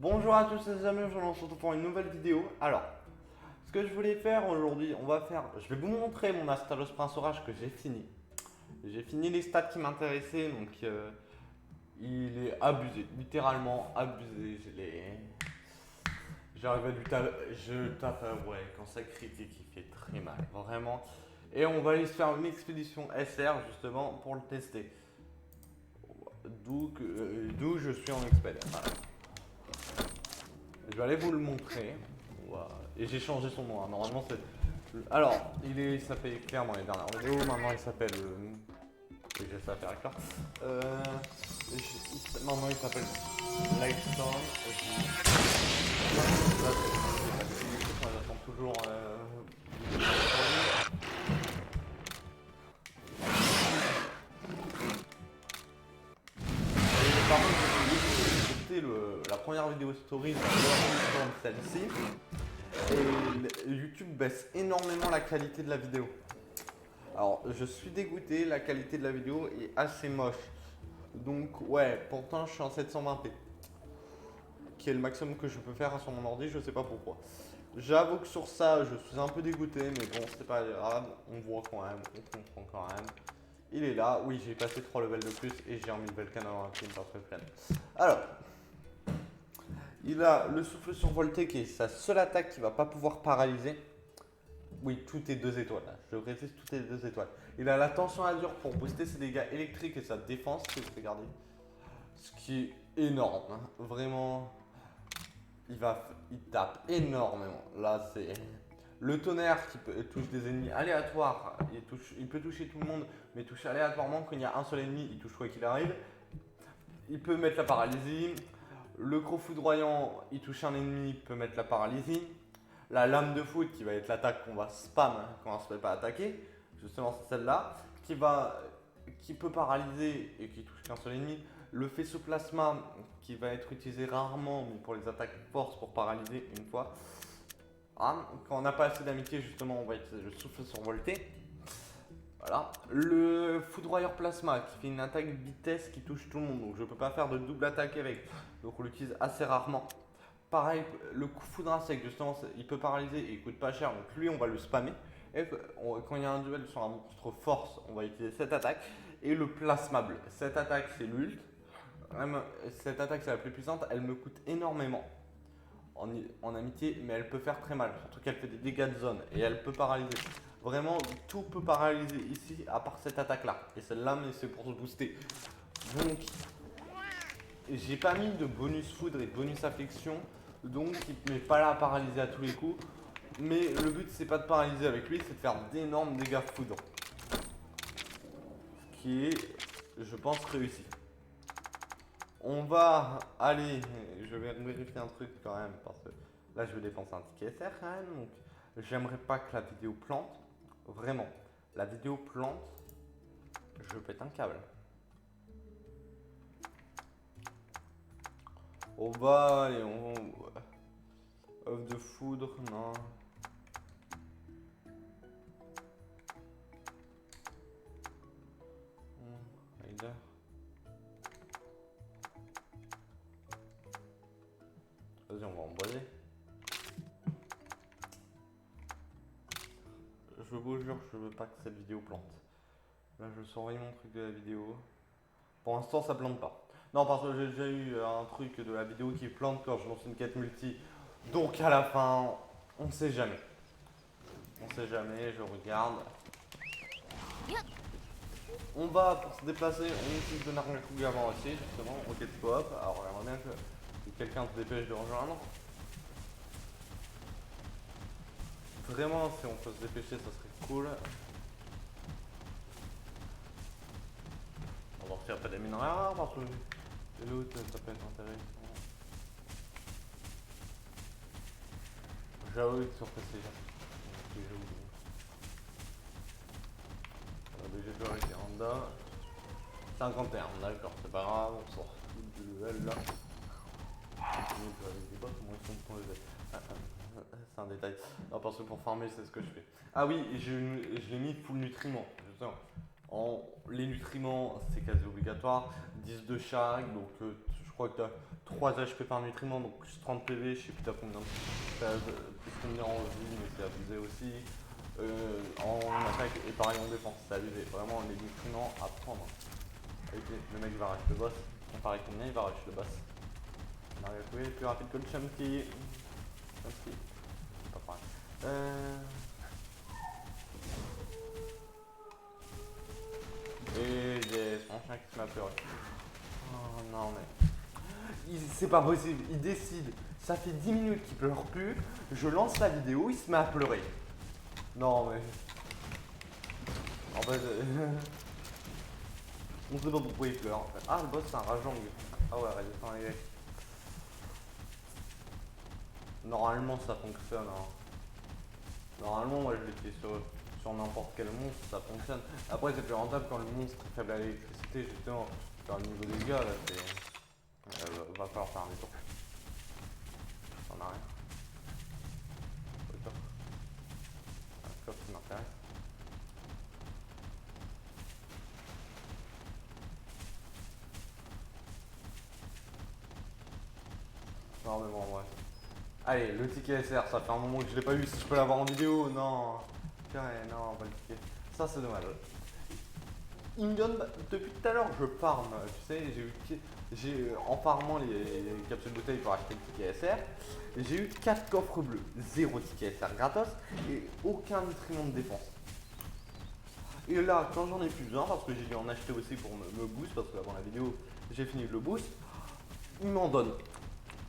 Bonjour à tous les amis, je me retrouve pour une nouvelle vidéo. Alors, ce que je voulais faire aujourd'hui, je vais vous montrer mon Astalos Prince Orage que j'ai fini. J'ai fini les stats qui m'intéressaient, donc il est abusé, littéralement abusé. J'arrive à lui taper, je tape, ouais, quand ça critique, il fait très mal, vraiment. Et on va aller se faire une expédition SR justement pour le tester. D'où je suis en expédition. Voilà. Je vais aller vous le montrer. Voilà. Et j'ai changé son nom, hein. Normalement c'est. Alors, il s'appelait clairement les dernières vidéos, maintenant il s'appelle. Oui, j'ai ça à faire avec toi. Maintenant il s'appelle Lightstone. J'attends toujours. Et par contre, j'ai posté la première vidéo story dans celle-ci. Et YouTube baisse énormément la qualité de la vidéo. Alors, je suis dégoûté, la qualité de la vidéo est assez moche. Donc, ouais, pourtant je suis en 720p, qui est le maximum que je peux faire sur mon ordi, je sais pas pourquoi. J'avoue que sur ça, je suis un peu dégoûté, mais bon, c'est pas grave, on voit quand même, on comprend quand même. Il est là, oui, j'ai passé 3 levels de plus et j'ai remis le Belkan dans la prime parce que pleine. Alors, il a le souffle survolté qui est sa seule attaque qui va pas pouvoir paralyser. Oui, tout est 2 étoiles. Je précise, tout est 2 étoiles. Il a la tension azur pour booster ses dégâts électriques et sa défense, si vous regardez. Ce qui est énorme. Hein. Vraiment, il tape énormément. Là, c'est le tonnerre qui touche des ennemis aléatoires. Il peut toucher tout le monde, mais touche aléatoirement. Quand il y a un seul ennemi, il touche quoi qu'il arrive. Il peut mettre la paralysie. Le croc foudroyant, il touche un ennemi, il peut mettre la paralysie. La lame de foot qui va être l'attaque qu'on va spam quand on ne se fait pas attaquer, justement c'est celle-là, qui peut paralyser et qui touche qu'un seul ennemi. Le faisceau plasma qui va être utilisé rarement mais pour les attaques force pour paralyser une fois. Ah, quand on n'a pas assez d'amitié justement on va utiliser le souffle survolté. Voilà. Le foudroyeur plasma qui fait une attaque vitesse qui touche tout le monde, donc je ne peux pas faire de double attaque avec, donc on l'utilise assez rarement. Pareil, le coup foudre à sec, justement, il peut paralyser et il coûte pas cher, donc lui on va le spammer. Et quand il y a un duel sur un monstre force, on va utiliser cette attaque. Et le plasmable, cette attaque c'est l'ult. Cette attaque c'est la plus puissante, elle me coûte énormément en amitié, mais elle peut faire très mal, surtout qu'elle fait des dégâts de zone et elle peut paralyser. Vraiment, tout peut paralyser ici à part cette attaque là. Et celle-là, mais c'est pour se booster. Donc, j'ai pas mis de bonus foudre et de bonus affliction, donc il ne met pas là à paralyser à tous les coups. Mais le but c'est pas de paralyser avec lui, c'est de faire d'énormes dégâts foudre. Ce qui est, je pense, réussi. On va aller, je vais vérifier un truc quand même, parce que là je vais dépenser un ticket SR quand même, donc j'aimerais pas que la vidéo plante. Vraiment, la vidéo plante, je pète un câble. On va aller, œuf de foudre, non. Rider. Vas-y, on va emboiser. Je vous jure, je veux pas que cette vidéo plante. Là, je surveille mon truc de la vidéo. Pour l'instant, ça plante pas. Non, parce que j'ai déjà eu un truc de la vidéo qui plante quand je lance une quête multi. Donc à la fin, on sait jamais. On sait jamais, je regarde. On va, pour se déplacer, on utilise de Nargacuga avant aussi, justement, Rocket Coop. Alors, j'aimerais bien que quelqu'un se dépêche de rejoindre. Vraiment, si on peut se dépêcher, ça serait cool. On va sortir pas des mines rares parce que l'autre, ça peut être intéressant. J'avoue que sur PC, j'ai joué avec Randa. 51, d'accord, c'est pas grave, on sort tout de level là. C'est un détail. Non, parce que pour farmer, c'est ce que je fais. Ah oui, je l'ai mis full nutriments, justement. Les nutriments, c'est quasi obligatoire. 10 de chaque, donc je crois que t'as 3 HP par nutriment, donc plus 30 PV, je sais plus t'as combien plus combien en vie, mais c'est abusé aussi. En attaque et pareil en défense, c'est abusé. Vraiment les nutriments à prendre. Le mec va rush le boss, comparé combien il va rush le boss. Mario est plus rapide que le Chunky. Chunky, c'est pas pareil. Et yes, mon chien qui se m'a pleuré. Oh non mais... C'est pas possible, il décide. Ça fait 10 minutes qu'il pleure plus. Je lance la vidéo, il se met à pleurer. Non mais... En fait... on sait pas pourquoi il pleure en fait. Ah le boss c'est un Rajang. Ah ouais, résistant les gars. Normalement ça fonctionne hein. Normalement moi je l'ai fait sur n'importe quel monstre, ça fonctionne. Après c'est plus rentable quand le monstre est faible à l'électricité justement. Dans le niveau des gars là c'est... va falloir faire un détour. On a rien. Un coffre qui m'intéresse. Non mais bon ouais. Allez, le ticket SR, ça fait un moment que je l'ai pas eu, si je peux l'avoir en vidéo, non. Ouais, non, pas le ticket. Ça c'est dommage. Il me donne, depuis tout à l'heure je farm, tu sais, j'ai en farmant les capsules bouteilles pour acheter le ticket SR, j'ai eu 4 coffres bleus, 0 ticket SR gratos et aucun nutriment de défense. Et là, quand j'en ai plus besoin, parce que j'ai dû en acheter aussi pour me boost, parce qu'avant la vidéo j'ai fini le boost, il m'en donne.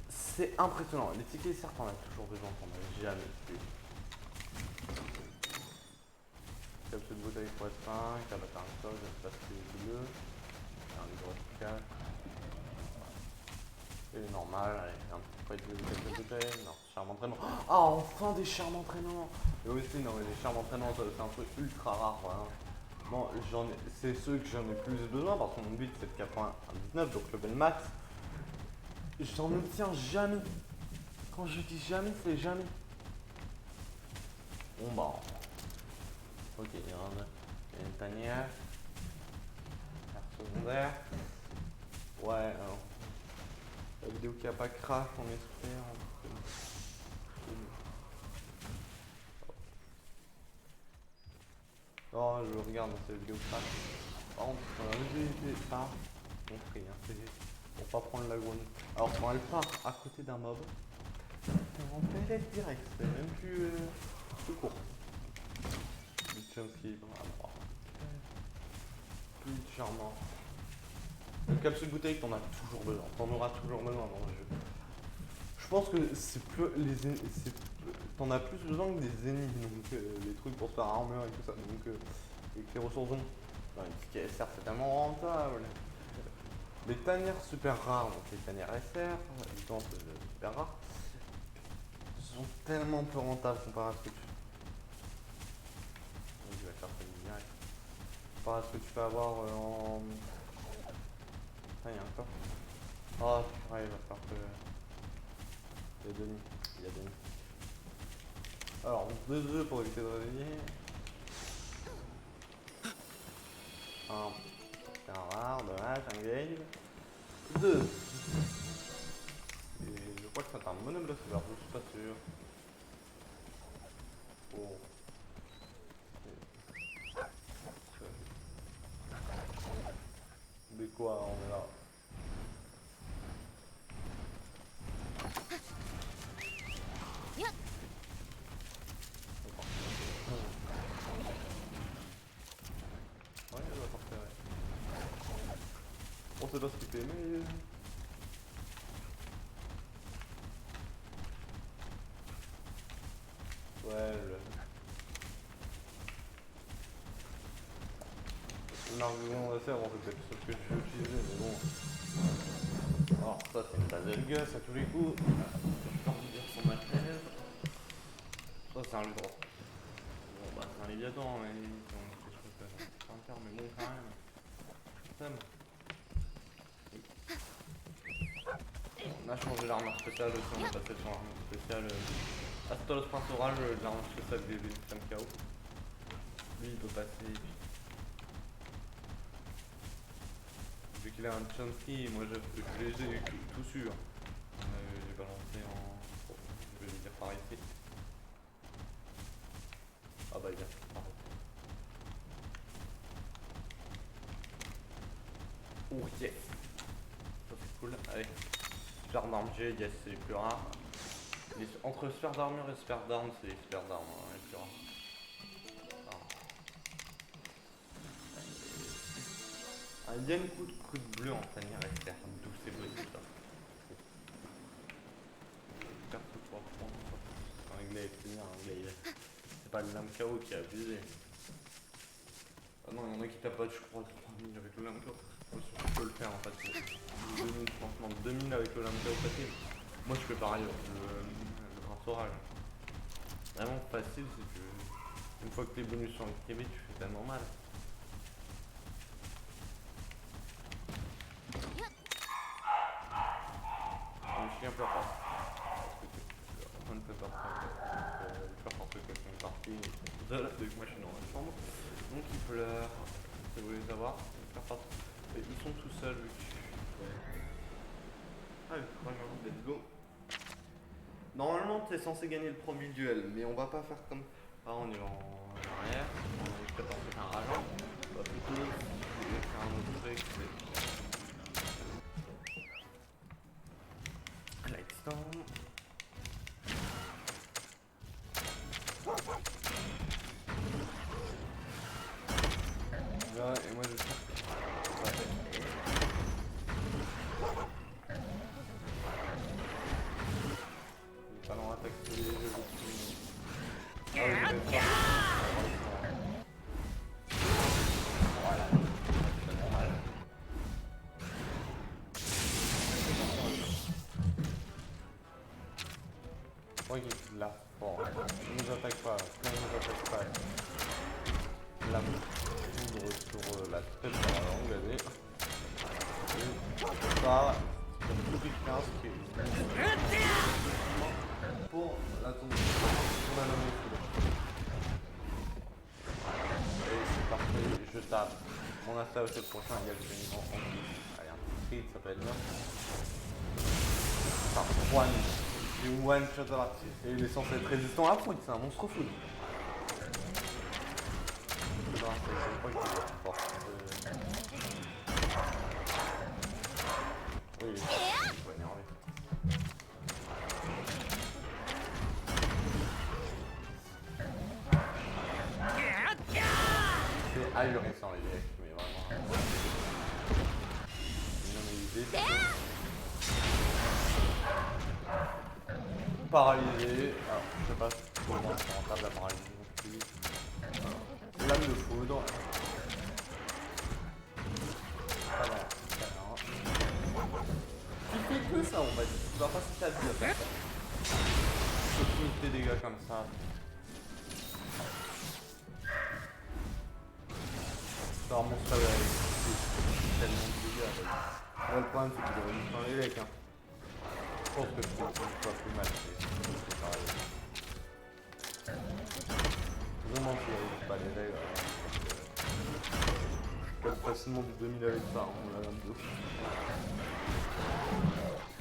C'est impressionnant. Les tickets SR, t'en as toujours besoin, t'en as jamais plus. Capsule de bouteille pour être 5, abattre un sol, espace bleu, un livre 4. Et les normales, allez, un petit peu de capsule de bouteille, non, charme entraînement. Ah, enfin des charmes entraînants. Et aussi, non, mais les charmes entraînants, c'est un truc ultra rare, voilà. Bon, c'est ceux que j'en ai plus besoin, parce que mon but c'est de 99, donc level max. J'en obtiens jamais. Quand je dis jamais, c'est jamais. Bon bah. Ok, il y a une tanière. Secondaire. Ouais, alors. La vidéo qui a pas crash, on espère. Oh, je regarde dans cette vidéo crash. Par contre, j'ai été pas compris, hein, c'est pour pas prendre la grogne. Alors, quand elle part à côté d'un mob, c'est en PLS direct, c'est même plus court. Le Chomsky, plus charmant. Le capsule bouteille, t'en as toujours besoin, t'en auras toujours besoin dans le jeu. Je pense que c'est plus t'en as plus besoin que des ennemis, donc les trucs pour se faire armure et tout ça, donc avec les ressources ont. Les tickets SR c'est tellement rentable. Les tanières super rares, donc les tanières SR, évidemment c'est super rare, sont tellement peu rentables comparé à ce que tu. Donc je vais faire ça direct. Comparé à ce que tu peux avoir en. Putain, il y a un coffre. Oh, ouais, il va falloir que. Il y a Denis. Il y a Denis. Alors, 2 œufs pour éviter de réveiller. C'est un rare, dommage, un game. 2. Et je crois que c'est un monobloc, je suis pas sûr. Oh. Mais quoi, on est là. Ouais, il va partir. On sait pas ce qu'il fait, mais. Ouais, l'argument de faire, en fait, c'est ce que je vais utiliser, mais bon. Alors, ça, c'est une Baselgus à tous les coups. Je peux dire son matériel. Ça, c'est un Ludra. Bon, bah, c'est un Léviathan, mais c'est quelque chose de interne, mais bon, quand même. On a changé l'armure spéciale aussi, on est passé sur l'armure spéciale. Astolos Prince Orage, l'armure spéciale des systèmes KO. Lui, il peut passer. Vu qu'il a un Chun-Li et moi je les ai tout sûr. J'ai balancé en... Oh, je vais les dire par ici. Ah bah bien, pareil. Oh yes. Ça c'est cool. Allez. Sphère d'arme G, yes, c'est les plus rares. Entre sphère d'armure et sphère d'arme, c'est les sphères d'arme les plus rares. Un yen coup de bleu en tanière externe, d'où c'est possible ça. Perso 3 points, un anglais est anglais. C'est pas le lame KO qui a abusé. Ah non, il y en a qui tapotent, je crois, 3000 avec le lame KO. Je peux le faire en fait. 2000, franchement, 2000 avec le lame KO facile. Moi je fais pareil, le prince orage. Vraiment facile, c'est que une fois que les bonus sont activés, tu fais tellement mal. Le chien pleure pas. On ne peut pas faire parce que quelqu'un est parti. Donc moi je suis dans la chambre. Donc il pleure. Si vous voulez savoir, ils sont tout seuls. Allez, let's go. Normalement tu es censé gagner le premier duel, mais on va pas faire comme. Ah on est en arrière, on est peut-être en fait un rageant. On va plutôt faire un autre truc. Lightstorm. Là, et moi je sais. J'ai pas dans l'attaque tous les jeux. Ah oui, je vais faire. Ok, là, bon, il nous attaque pas, quand il nous attaque pas, la poudre sur la tête de la langue, allez. Et ça, c'est une petite expérience qui est pour la tombe. On a nommé foudre. Et c'est parfait, je tape. Mon instat c'est le prochain, il y a le génie en plus. Allez, un petit ça peut être bien. Par 3 minutes. J'ai une one shot à partir. Et il est censé être résistant à la foudre, c'est un monstre foudre. Je crois qu'il est fort. Oui, il est fort. Il faut énerver. C'est ahurissant les decks, mais vraiment. Non mais l'idée c'est paralysé. Alors, je sais pas comment c'est rentable la paralysie non plus. Lame de foudre. Pas mal. Tu fais que ça en fait. Tu vas pas se taper à faire ça. Tu peux limiter tes dégâts comme ça. Genre mon spell avec tellement de dégâts. Là, le problème c'est qu'il est revenu dans les decks. Hein. Je pense que je peux plus mal. C'est pareil. Vraiment, si j'arrive pas les règles, je peux facilement du 2000 avec ça, on l'a 22.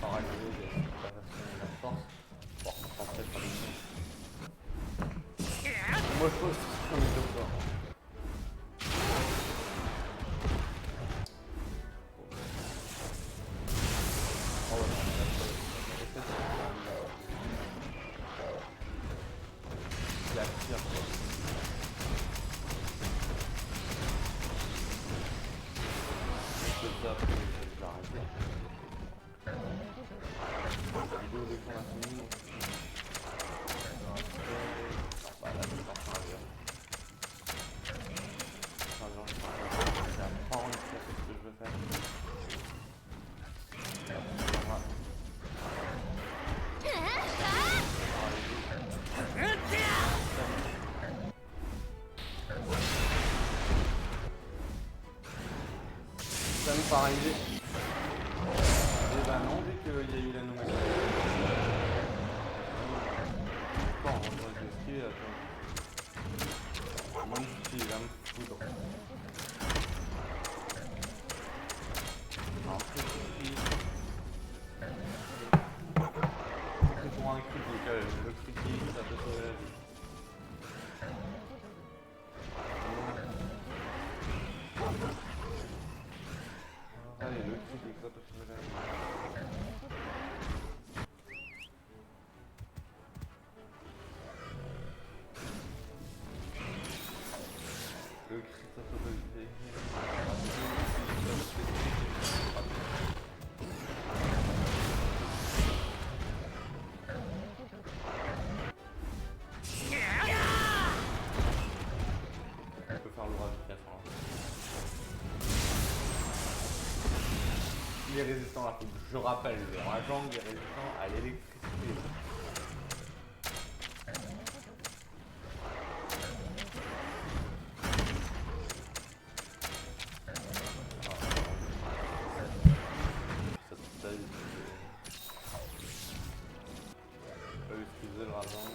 Paralysé, j'ai pas facilement la force. Bon, on s'en fait pas les choses. Moi je pense que c'est comme ça. Ça me paraît arriver. Et bah non, vu qu'il y a eu l'anomalie. Bon, on va tester, attends. Moi, j'utilise la foudre. prends un critique, le critique ça peut sauver la vie. Allez, le critique ça peut sauver la vie. Le critique ça peut sauver la vie. Il est résistant à la foudre. Je rappelle, le Rajang est résistant à l'électricité. Je peux utiliser le Rajang.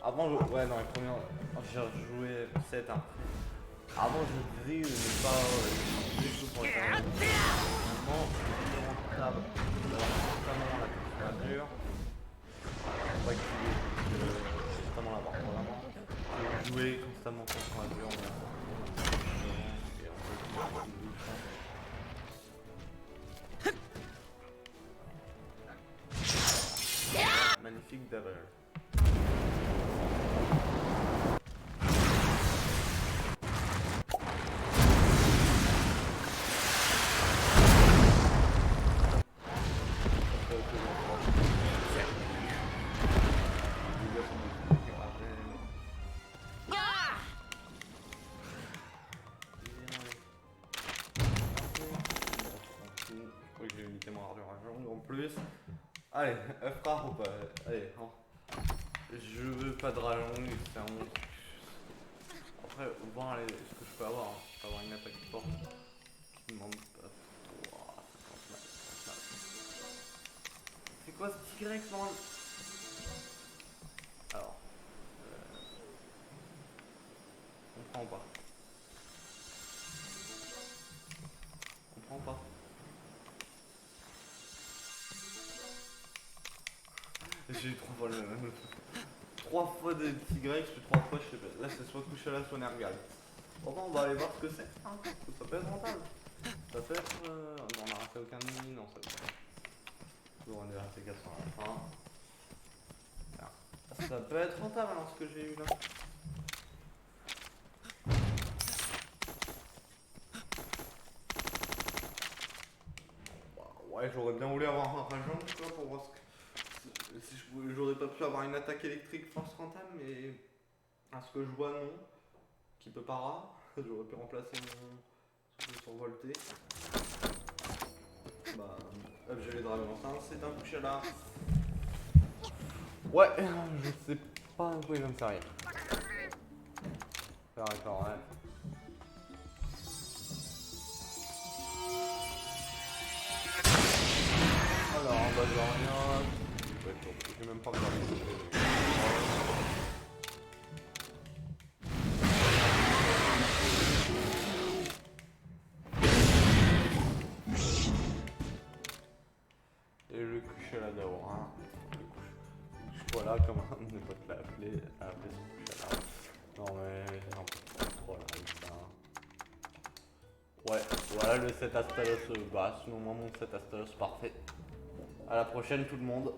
Avant, ouais, dans les premières, j'ai rejoué 7 après. Avant, je disais ne pas du tout pour le faire. Maintenant, c'est rentable d'avoir constamment la température. Faut pas qu'il y ait constamment l'avoir vraiment. Jouer constamment température. Et on peut magnifique double. Allez, œuf ou pas. Allez, hein. Je veux pas de rallonge, c'est un monstre. Après, voir ce que je peux avoir. Hein. Je peux avoir une attaque forte qui demande pas trop. C'est quoi ce petit grec normalement? Alors. On prend pas. On prend pas. J'ai eu 3 fois le même. 3 fois des petits grecs, je fais 3 fois, je sais pas. Là, c'est soit Kushala, soit Nergal. Bon, on va aller voir ce que c'est. Hein. Ça peut être rentable. Ça peut être. On n'a raté aucun mini, non, ça peut être. On est raté 4 à la fin. Ah, ça peut être rentable alors ce que j'ai eu là. Ouais, j'aurais bien voulu avoir un Rajang, tu vois, pour voir ce que. Si j'aurais pas pu avoir une attaque électrique force rentable, mais à ce que je vois, non. Qui peut pas rare. J'aurais pu remplacer mon survolté. Bah, j'ai les dragons, c'est un Kushala. Ouais, je sais pas un peu comme ça rien. D'accord, ouais. Alors, en bas de rien. J'ai même pas regardé ce que j'ai. Et le coucher là-dedans, hein. Le couche, voilà, comment ne pas te l'appeler son coucher là. Non mais, non, trop là, avec ça. Ouais, voilà le set Astalos basse. Sinon, moi, mon set Astalos parfait. À la prochaine, tout le monde.